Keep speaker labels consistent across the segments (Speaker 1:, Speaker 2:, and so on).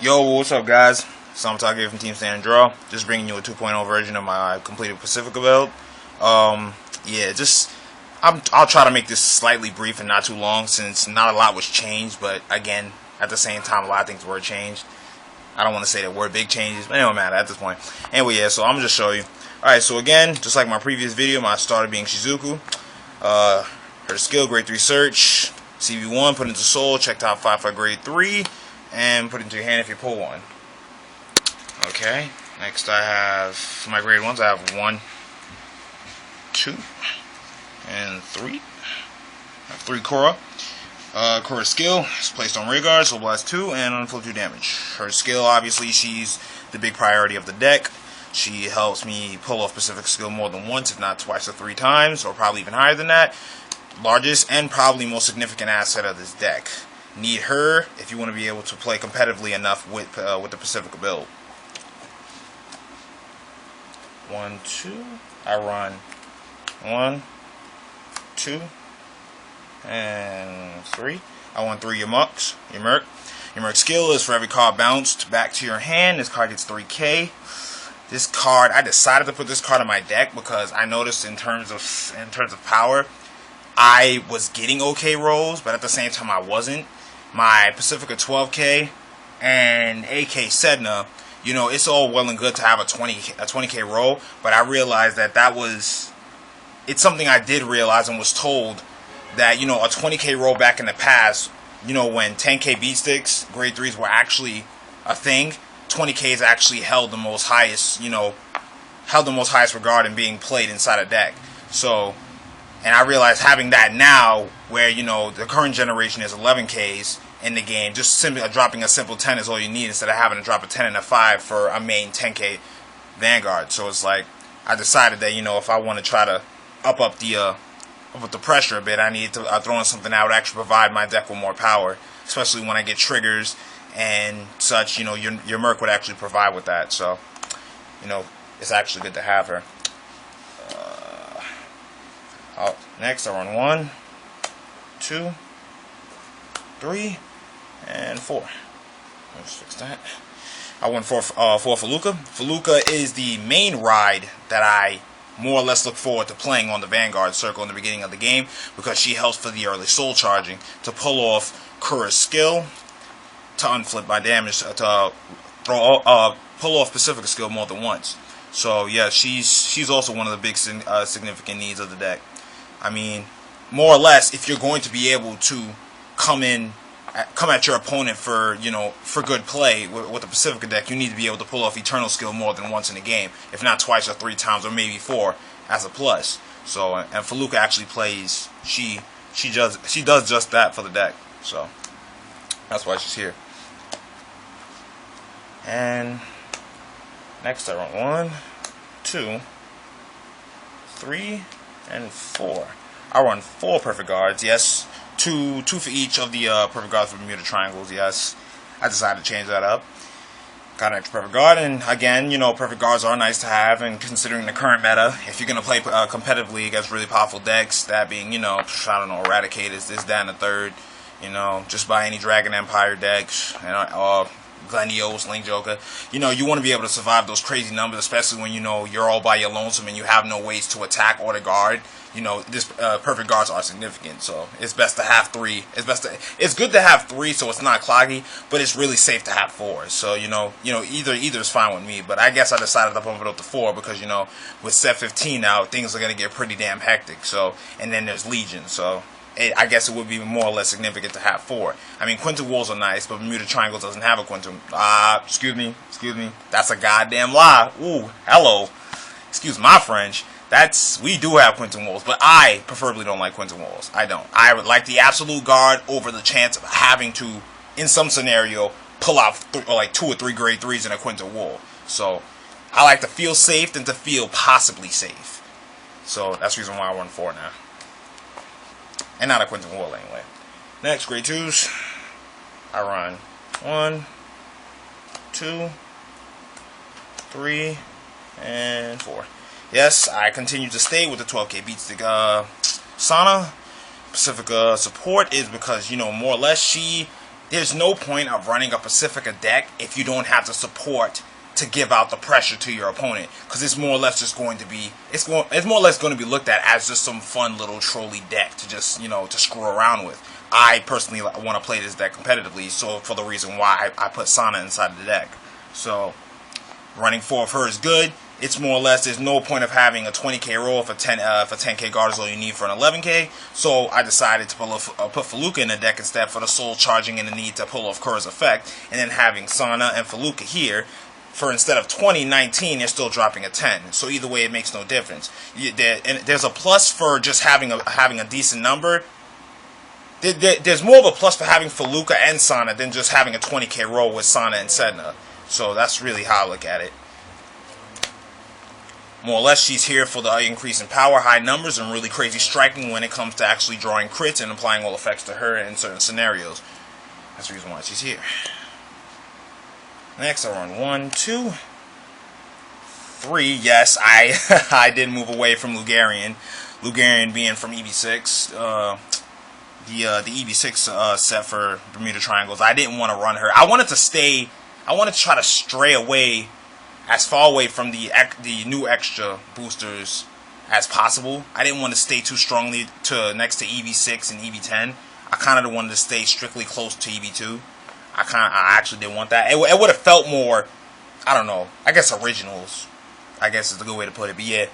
Speaker 1: Yo, what's up, guys? Asama Taka from Team Stand and Draw. Just bringing you a 2.0 version of my completed Pacifica build. Yeah, I'll try to make this slightly brief and not too long, since not a lot was changed. But again, at the same time, a lot of things were changed. I don't want to say that were big changes, but it don't matter at this point. Anyway, yeah. So I'm gonna just show you. All right. So again, just like my previous video, my starter being Shizuku. Her skill, grade 3 search, CV1, put into soul, check top 5 for grade 3. And put it into your hand if you pull one. Okay. Next I have, for my grade 1s, I have 1, 2, and 3. I have 3 Cora. Cora's skill is placed on rear guard, so blast 2 and unflip 2 damage. Her skill, obviously, she's the big priority of the deck. She helps me pull off Pacific skill more than once, if not twice or 3 times, or probably even higher than that. Largest and probably most significant asset of this deck. Need her if you want to be able to play competitively enough with the Pacifica build. 1, 2. I run 1, 2, and 3. I want 3 Yamuks. Your Merc skill is for every card bounced back to your hand, this card gets 3k. This card, I decided to put this card in my deck because I noticed in terms of power, I was getting okay rolls, but at the same time I wasn't. My Pacifica 12k and AK Sedna, you know, it's all well and good to have a 20k roll, but I realized that it's something I did realize and was told that, you know, a 20k roll back in the past, you know, when 10k beat sticks, grade 3s were actually a thing, 20ks actually held the most highest regard in being played inside a deck. So, and I realize having that now, where, you know, the current generation is 11Ks in the game, just simply dropping a simple 10 is all you need instead of having to drop a 10 and a 5 for a main 10K Vanguard. So it's like, I decided that, you know, if I want to try to up the pressure a bit, I need to throw in something that would actually provide my deck with more power, especially when I get triggers and such. You know, your Merc would actually provide with that. So, you know, it's actually good to have her. Next, I run 1, 2, 3, and 4. Let's fix that. I went for Luca. Luca is the main ride that I more or less look forward to playing on the Vanguard circle in the beginning of the game, because she helps for the early soul charging, to pull off Cora's skill, to unflip my damage, to pull off Pacifica skill more than once. So yeah, she's also one of the big significant needs of the deck. I mean, more or less, if you're going to be able to come at your opponent for, you know, for good play with the Pacifica deck, you need to be able to pull off Eternal skill more than once in a game, if not twice or 3 times, or maybe 4 as a plus. So, and Feluca actually plays, she does just that for the deck. So that's why she's here. And next I run 1, 2, 3, and 4. I run 4 perfect guards, yes. Two for each of the perfect guards for Bermuda triangles, yes. I decided to change that up. Got an extra perfect guard, and again, you know, perfect guards are nice to have, and considering the current meta, if you're going to play competitively against really powerful decks, that being, you know, I don't know, Eradicate is this, that, and the third, you know, just by any Dragon Empire decks, and Glendios, Link Joker, you know, you want to be able to survive those crazy numbers, especially when, you know, you're all by your lonesome and you have no ways to attack or to guard. You know, this perfect guards are significant, so it's best to have 3. It's good to have 3, so it's not cloggy, but it's really safe to have 4. So you know, either is fine with me. But I guess I decided to bump it up to 4 because, you know, with set 15 now, things are gonna get pretty damn hectic. So, and then there's Legion, so I guess it would be more or less significant to have 4. I mean, Quinton Walls are nice, but Bermuda Triangle doesn't have a Quinton. Excuse me, that's a goddamn lie. Ooh, hello, excuse my French. We do have Quinton Walls, but I preferably don't like Quinton Walls. I don't. I would like the absolute guard over the chance of having to, in some scenario, pull out like 2 or 3 grade 3s in a Quinton Wall. So I like to feel safe than to feel possibly safe. So that's the reason why I run 4 now. And not a Quinton Wall anyway. Next, grade 2s. I run 1, 2, 3, and 4. Yes, I continue to stay with the 12k beatstick Sana. Pacifica support is because, you know, more or less she there's no point of running a Pacifica deck if you don't have the support to give out the pressure to your opponent, because it's more or less just going to be it's more or less going to be looked at as just some fun little trolley deck to just to screw around with. I personally want to play this deck competitively, so for the reason why I put Sana inside of the deck. So running 4 of her is good. It's more or less, there's no point of having a 20k roll for 10k guard is all you need for an 11k. So I decided to put Feluca in the deck instead for the soul charging and the need to pull off Cora's effect, and then having Sana and Feluca here for instead of 20, 19, they're still dropping a 10. So either way, it makes no difference. There's a plus for just having a decent number. There's more of a plus for having Feluca and Sana than just having a 20k roll with Sana and Sedna. So that's really how I look at it. More or less, she's here for the increase in power, high numbers, and really crazy striking when it comes to actually drawing crits and applying all effects to her in certain scenarios. That's the reason why she's here. Next, I run 1, 2, 3. Yes, I did move away from Lugarian. Lugarian being from EV6, the EV6 set for Bermuda Triangles. I didn't want to run her. I wanted to try to stray away as far away from the new extra boosters as possible. I didn't want to stay too strongly next to EV6 and EV10. I kind of wanted to stay strictly close to EV2. I actually didn't want that. It would have felt more, I don't know, I guess originals, I guess is a good way to put it. But yeah,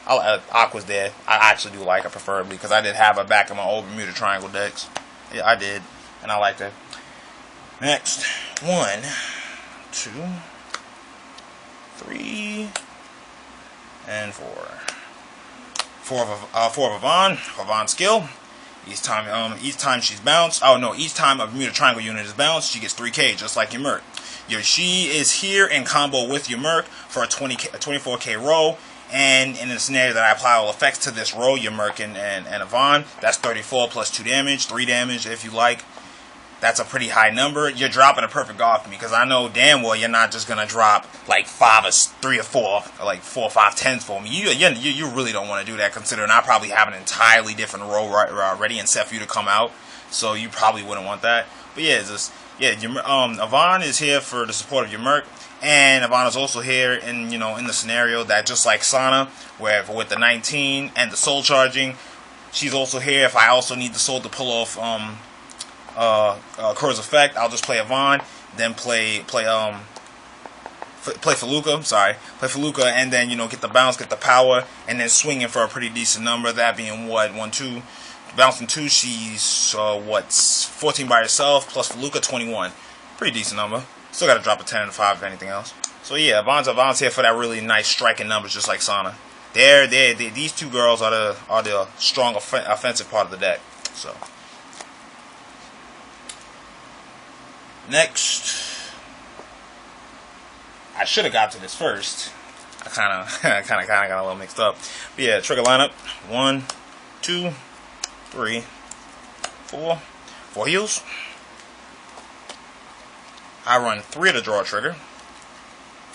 Speaker 1: Aqua's there. I actually do like her preferably, because I did have her back in my old Bermuda Triangle decks. Yeah, I did, and I liked her. Next, 1, 2, 3, and 4. 4 of Yvonne skill. Each time she's bounced, each time a Bermuda Triangle unit is bounced, she gets 3k, just like your Merc. She is here in combo with your Merc for a 24k roll, and in the scenario that I apply all effects to this roll, your Merc and Yvonne, that's 34 plus 2 damage, 3 damage if you like. That's a pretty high number. You're dropping a perfect guard for me, because I know damn well you're not just gonna drop like 3 or 4, or like 4 or 5 10s for me. You really don't want to do that, considering I probably have an entirely different role ready and set for you to come out. So you probably wouldn't want that. But yeah, Yvonne is here for the support of your Merc, and Yvonne is also here in the scenario that just like Sana, where with the 19 and the soul charging, she's also here if I also need the soul to pull off Cora's effect. I'll just play Yvonne, then play Feluca. Play Feluca, and then get the bounce, get the power, and then swinging for a pretty decent number. That being 1, 2, bouncing 2. She's 14 by herself plus Feluca 21. Pretty decent number. Still got to drop a 10 and a 5 if anything else. So yeah, Yvonne's here for that really nice striking numbers, just like Sana. These two girls are the strong offensive part of the deck. So. Next, I should have got to this first. I kind of got a little mixed up. But yeah, trigger lineup: 1, 2, 3, 4. 4 heals. I run 3 of the draw trigger.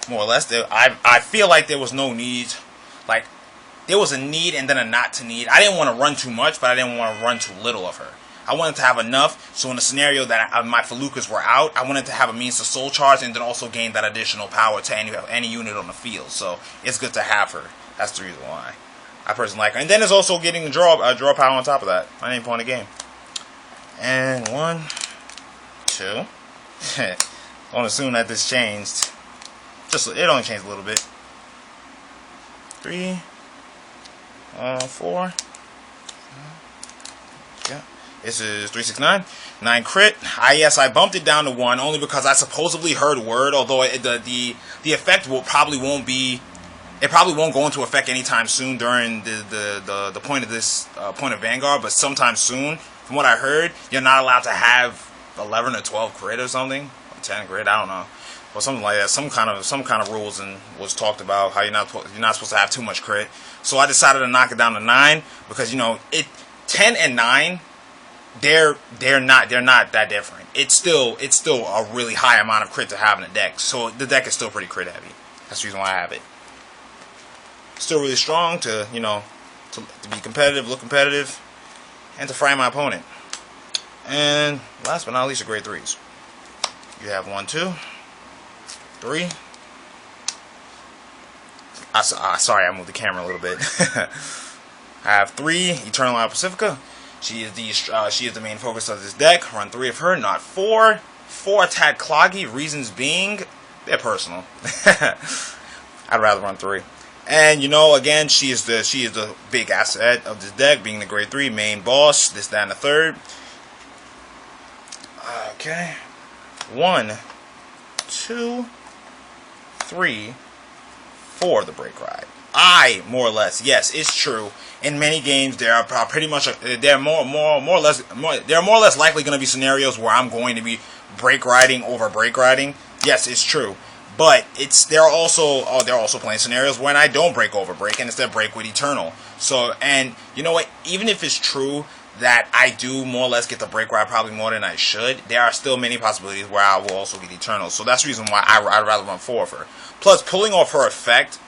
Speaker 1: More or less, I feel like there was no need. Like, there was a need and then a not to need. I didn't want to run too much, but I didn't want to run too little of her. I wanted to have enough, so in the scenario that my Felucas were out, I wanted to have a means to soul charge and then also gain that additional power to any unit on the field. So it's good to have her. That's the reason why I personally like her. And then there's also getting the draw power on top of that. At any point in the game. And 1, 2. Don't assume that this changed. It only changed a little bit. 3, 4. Yeah. This is 3, 6, 9. 9 crit. I bumped it down to 1 only because I supposedly heard word, although the effect probably won't go into effect anytime soon during the point of this point of Vanguard, but sometime soon. From what I heard, you're not allowed to have 11 or 12 crit or something, or 10 crit. I don't know, or something like that. Some kind of rules and was talked about how you're not supposed to have too much crit. So I decided to knock it down to 9 because 10 and 9. They're not that different. It's still a really high amount of crit to have in a deck. So the deck is still pretty crit heavy. That's the reason why I have it. Still really strong to be competitive, look competitive, and to fry my opponent. And last but not least, the grade 3s. You have 1, 2, 3. Sorry, I moved the camera a little bit. I have 3 Eternal Isle Pacifica. She is the main focus of this deck. Run 3 of her, not 4. 4 attack Cloggy. Reasons being, they're personal. I'd rather run 3. And you know, again, she is the big asset of this deck, being the grade 3 main boss. This, that, and the third. Okay. 1, 2, 3, 4. The break ride. More or less, yes, it's true. In many games, there are pretty much they're more or less likely going to be scenarios where I'm going to be break riding over break riding. Yes, it's true. But they're also playing scenarios when I don't break over break and instead break with Eternal. So, and you know what? Even if it's true that I do more or less get the break ride probably more than I should, there are still many possibilities where I will also get Eternal. So that's the reason why I'd rather run 4 of her. Plus, pulling off her effect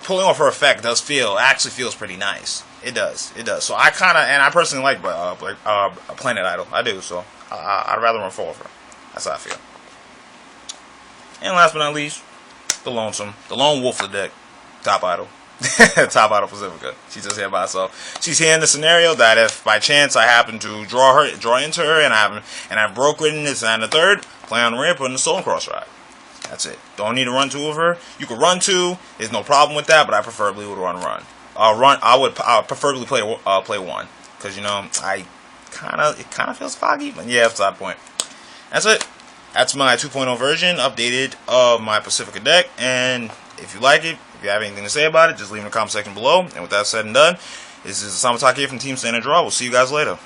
Speaker 1: actually feels pretty nice. It does. So I personally like Planet Idol. I do. So I'd rather run 4 of her. That's how I feel. And last but not least, the lone wolf of the deck, Top Idol. Top Idol Pacifica. She's just here by herself. She's here in the scenario that if by chance I happen to draw into her, and I've broke ridden this and the third, play on the rear, put in the Stone Cross ride. That's it. Don't need to run 2 of her. You could run 2. There's no problem with that, but I preferably would run. I would preferably play 1 because you know it kind of feels foggy, but yeah, that's that point. That's it. That's my 2.0 version, updated of my Pacifica deck. And if you like it, if you have anything to say about it, just leave in the comment section below. And with that said and done, this is Asama Taka here from Team Stand and Draw. We'll see you guys later.